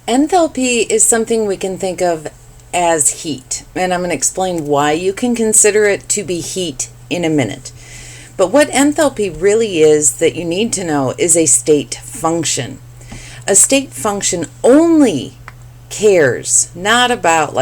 Enthalpy is something we can think of as heat, and I'm going to explain why you can consider it to be heat in a minute. But what enthalpy really is that you need to know is a state function. A state function only cares not about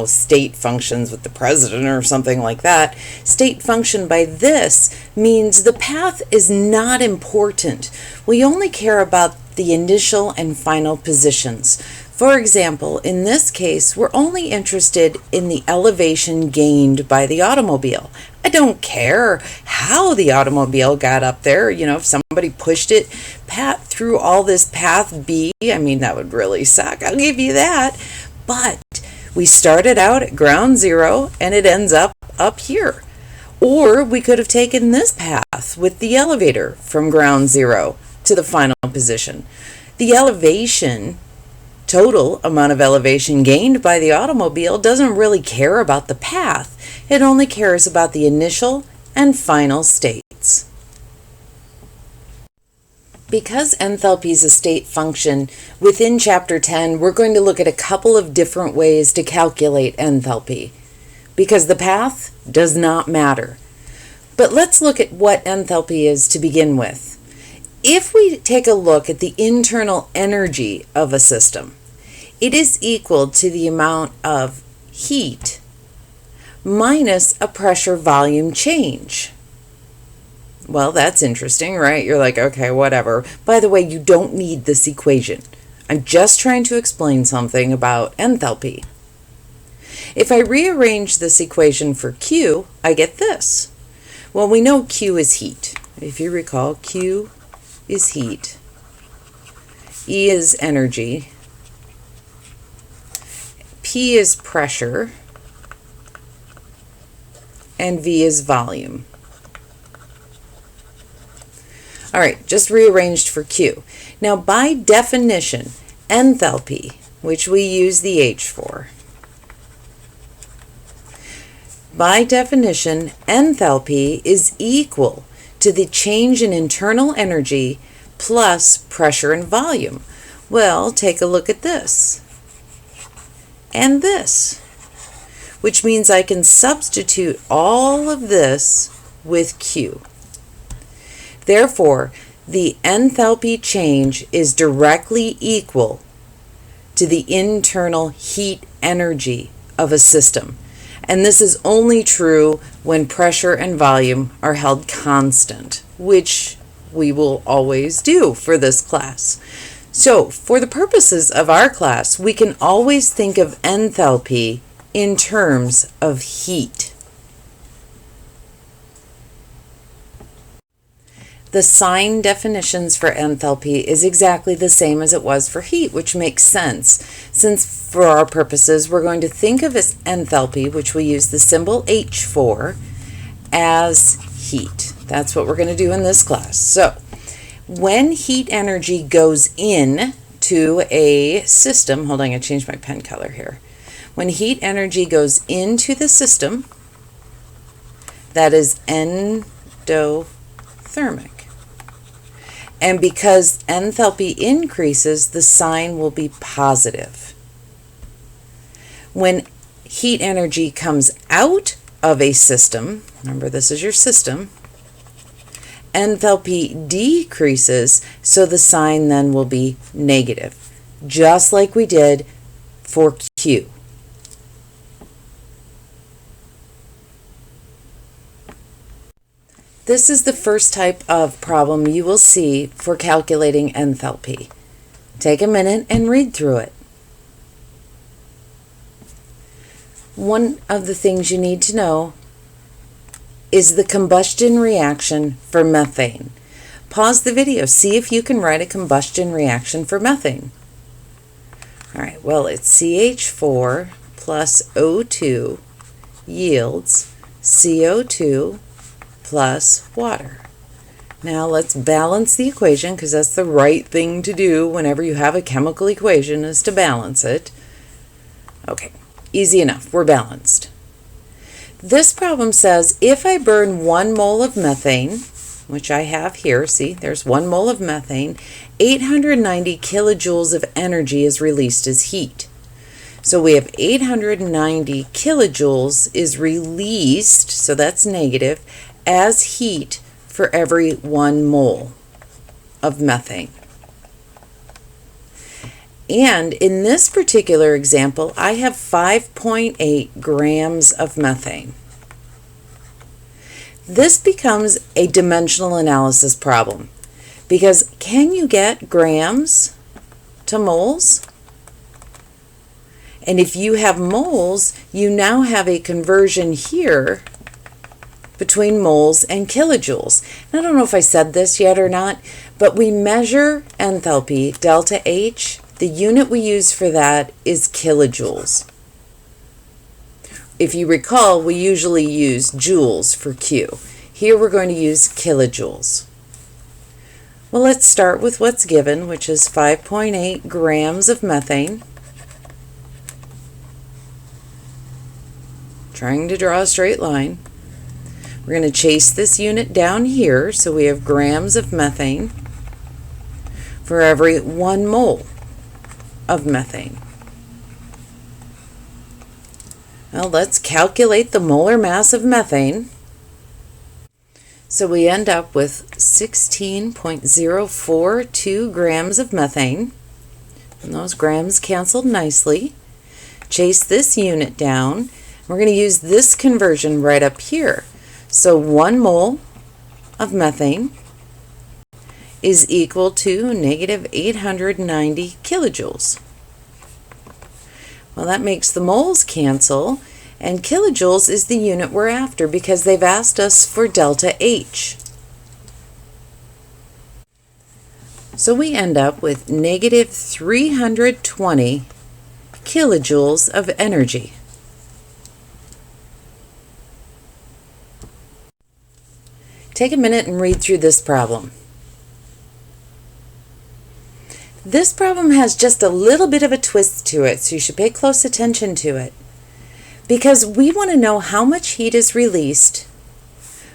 state functions with the president or something like that. State function by this means the path is not important. We only care about the initial and final positions. For example, in this case, we're only interested in the elevation gained by the automobile. I don't care how the automobile got up there. If somebody pushed it through all this path B, that would really suck. I'll give you that. But we started out at ground zero and it ends up here. Or we could have taken this path with the elevator from ground zero to the final position. The total amount of elevation gained by the automobile doesn't really care about the path. It only cares about the initial and final states. Because enthalpy is a state function, within Chapter 10, we're going to look at a couple of different ways to calculate enthalpy, because the path does not matter. But let's look at what enthalpy is to begin with. If we take a look at the internal energy of a system, it is equal to the amount of heat minus a pressure volume change. Well, that's interesting, right? You're like, okay, whatever. By the way, you don't need this equation. I'm just trying to explain something about enthalpy. If I rearrange this equation for Q, I get this. Well, we know Q is heat. If you recall, Q is heat, E is energy, P is pressure, and V is volume. All right, just rearranged for Q. Now, by definition, enthalpy, which we use the H for, by definition, enthalpy is equal to the change in internal energy plus pressure and volume. Well, take a look at this and this, which means I can substitute all of this with Q. Therefore, the enthalpy change is directly equal to the internal heat energy of a system. And this is only true when pressure and volume are held constant, which we will always do for this class. So, for the purposes of our class, we can always think of enthalpy in terms of heat. The sign definitions for enthalpy is exactly the same as it was for heat, which makes sense, since for our purposes we're going to think of as enthalpy, which we use the symbol H for, as heat. That's what we're going to do in this class. So, when heat energy goes in to a system, hold on, I changed my pen color here. When heat energy goes into the system, that is endothermic. And because enthalpy increases, the sign will be positive. When heat energy comes out of a system, remember this is your system, enthalpy decreases, so the sign then will be negative, just like we did for Q. This is the first type of problem you will see for calculating enthalpy. Take a minute and read through it. One of the things you need to know is the combustion reaction for methane. Pause the video, see if you can write a combustion reaction for methane. All right, well, it's CH4 plus O2 yields CO2 plus water. Now let's balance the equation, because that's the right thing to do whenever you have a chemical equation, is to balance it. Okay, easy enough, we're balanced. This problem says if I burn 1 mole of methane, which I have here, see, there's 1 mole of methane, 890 kilojoules of energy is released as heat. So we have 890 kilojoules is released, so that's negative, as heat for every 1 mole of methane. And in this particular example, I have 5.8 grams of methane. This becomes a dimensional analysis problem because can you get grams to moles? And if you have moles, you now have a conversion here between moles and kilojoules. And I don't know if I said this yet or not, but we measure enthalpy, delta H. The unit we use for that is kilojoules. If you recall, we usually use joules for Q. Here we're going to use kilojoules. Well, let's start with what's given, which is 5.8 grams of methane. Trying to draw a straight line. We're going to chase this unit down here, so we have grams of methane for every 1 mole of methane. Well, let's calculate the molar mass of methane. So we end up with 16.042 grams of methane. And those grams canceled nicely. Chase this unit down. We're going to use this conversion right up here. So 1 mole of methane is equal to negative 890 kilojoules. Well, that makes the moles cancel, and kilojoules is the unit we're after because they've asked us for delta H. So we end up with negative 320 kilojoules of energy. Take a minute and read through this problem. This problem has just a little bit of a twist to it, so you should pay close attention to it. Because we want to know how much heat is released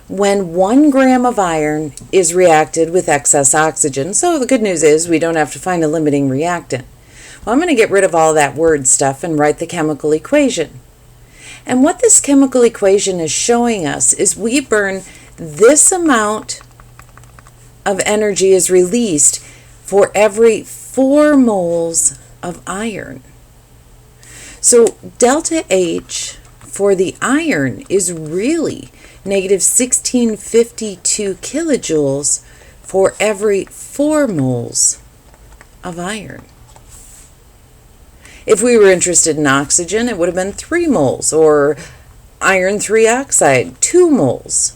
when 1 gram of iron is reacted with excess oxygen. So the good news is we don't have to find a limiting reactant. Well, I'm going to get rid of all that word stuff and write the chemical equation. And what this chemical equation is showing us is we burn this amount of energy is released for every 4 moles of iron. So delta H for the iron is really negative 1652 kilojoules for every 4 moles of iron. If we were interested in oxygen, it would have been 3 moles, or iron 3 oxide, 2 moles.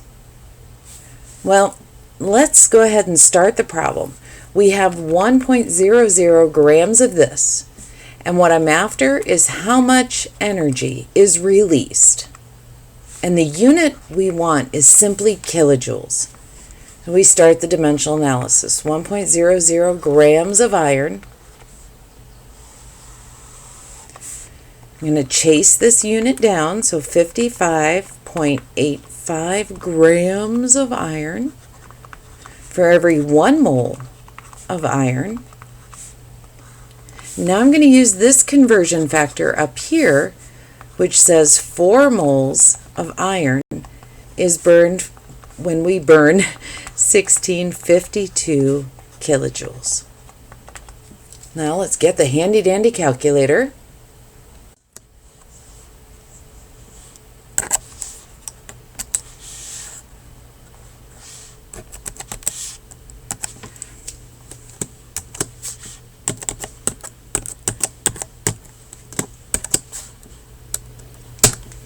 Well, let's go ahead and start the problem. We have 1.00 grams of this, and what I'm after is how much energy is released. And the unit we want is simply kilojoules. So we start the dimensional analysis. 1.00 grams of iron. I'm going to chase this unit down, so 55.85 grams of iron for every 1 mole of iron. Now I'm going to use this conversion factor up here, which says 4 moles of iron is burned when we burn 1652 kilojoules. Now let's get the handy dandy calculator.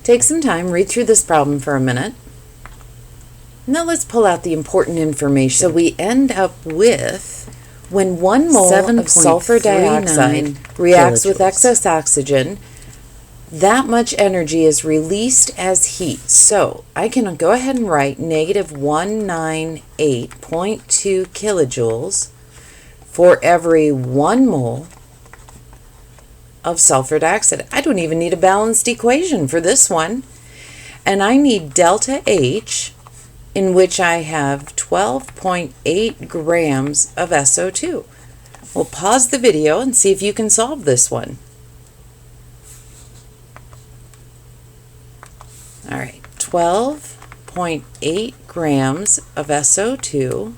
Take some time, read through this problem for a minute. Now let's pull out the important information. So we end up with, when 1 mole of sulfur dioxide reacts with excess oxygen, that much energy is released as heat. So I can go ahead and write negative 198.2 kilojoules for every 1 mole of sulfur dioxide. I don't even need a balanced equation for this one. And I need delta H in which I have 12.8 grams of SO2. We'll pause the video and see if you can solve this one. All right, 12.8 grams of SO2.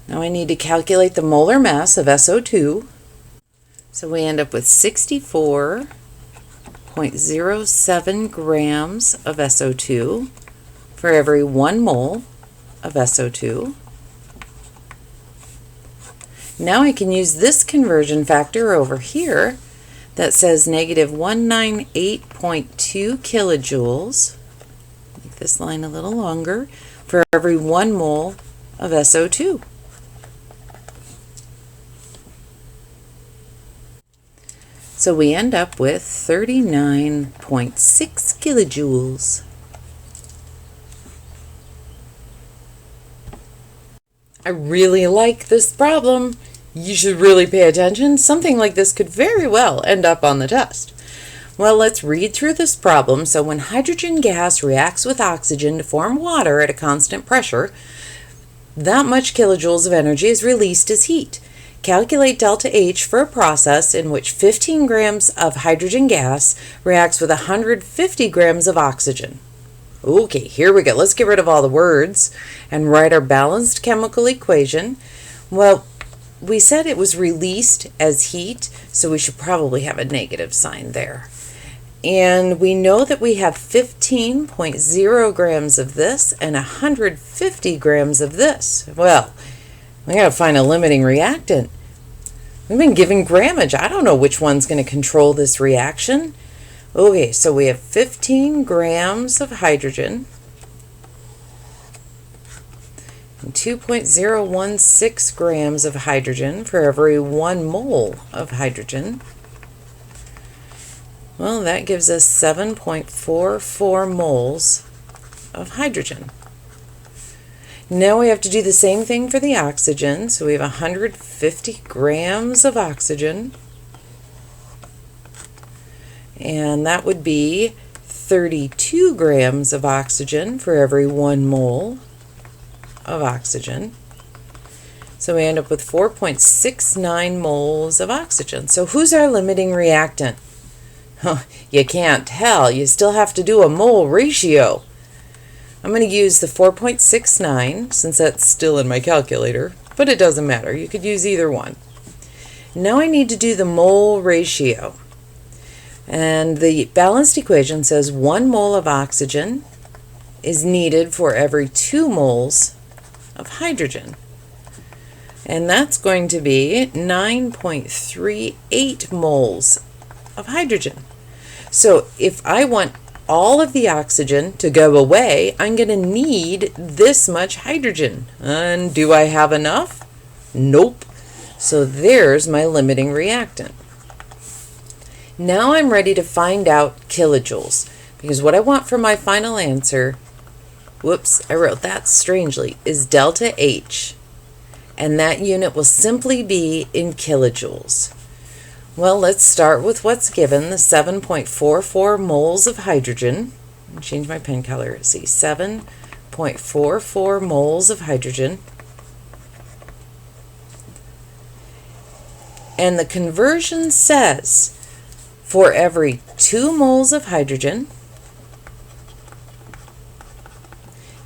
Now I need to calculate the molar mass of SO2. So we end up with 64.07 grams of SO2 for every 1 mole of SO2. Now I can use this conversion factor over here that says negative 198.2 kilojoules, make this line a little longer, for every 1 mole of SO2. So we end up with 39.6 kilojoules. I really like this problem. You should really pay attention. Something like this could very well end up on the test. Well, let's read through this problem. So when hydrogen gas reacts with oxygen to form water at a constant pressure, that much kilojoules of energy is released as heat. Calculate delta H for a process in which 15 grams of hydrogen gas reacts with 150 grams of oxygen. Okay, here we go. Let's get rid of all the words and write our balanced chemical equation. Well, we said it was released as heat, so we should probably have a negative sign there. And we know that we have 15.0 grams of this and 150 grams of this. Well, we gotta find a limiting reactant. We've been given grammage. I don't know which one's going to control this reaction. Okay, so we have 15 grams of hydrogen and 2.016 grams of hydrogen for every 1 mole of hydrogen. Well, that gives us 7.44 moles of hydrogen. Now we have to do the same thing for the oxygen. So we have 150 grams of oxygen. And that would be 32 grams of oxygen for every 1 mole of oxygen. So we end up with 4.69 moles of oxygen. So who's our limiting reactant? You can't tell. You still have to do a mole ratio. I'm going to use the 4.69 since that's still in my calculator, but it doesn't matter. You could use either one. Now I need to do the mole ratio. And the balanced equation says 1 mole of oxygen is needed for every 2 moles of hydrogen. And that's going to be 9.38 moles of hydrogen. So if I want all of the oxygen to go away, I'm going to need this much hydrogen. And do I have enough? Nope. So there's my limiting reactant. Now I'm ready to find out kilojoules, because what I want for my final answer, whoops, I wrote that strangely, is delta H. And that unit will simply be in kilojoules. Well, let's start with what's given, the 7.44 moles of hydrogen. I'll change my pen color. See, 7.44 moles of hydrogen. And the conversion says for every 2 moles of hydrogen,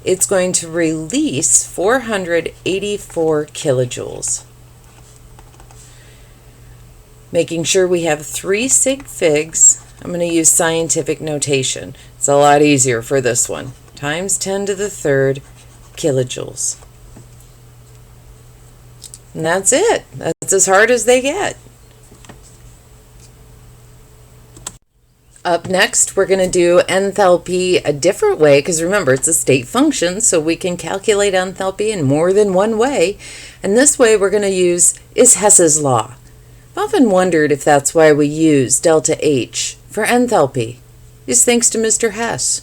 it's going to release 484 kilojoules. Making sure we have 3 sig figs, I'm going to use scientific notation. It's a lot easier for this one. Times 10 to the 3rd kilojoules. And that's it. That's as hard as they get. Up next, we're going to do enthalpy a different way, because remember, it's a state function, so we can calculate enthalpy in more than one way. And this way we're going to use is Hess's law. I've often wondered if that's why we use delta H for enthalpy. Is thanks to Mr. Hess.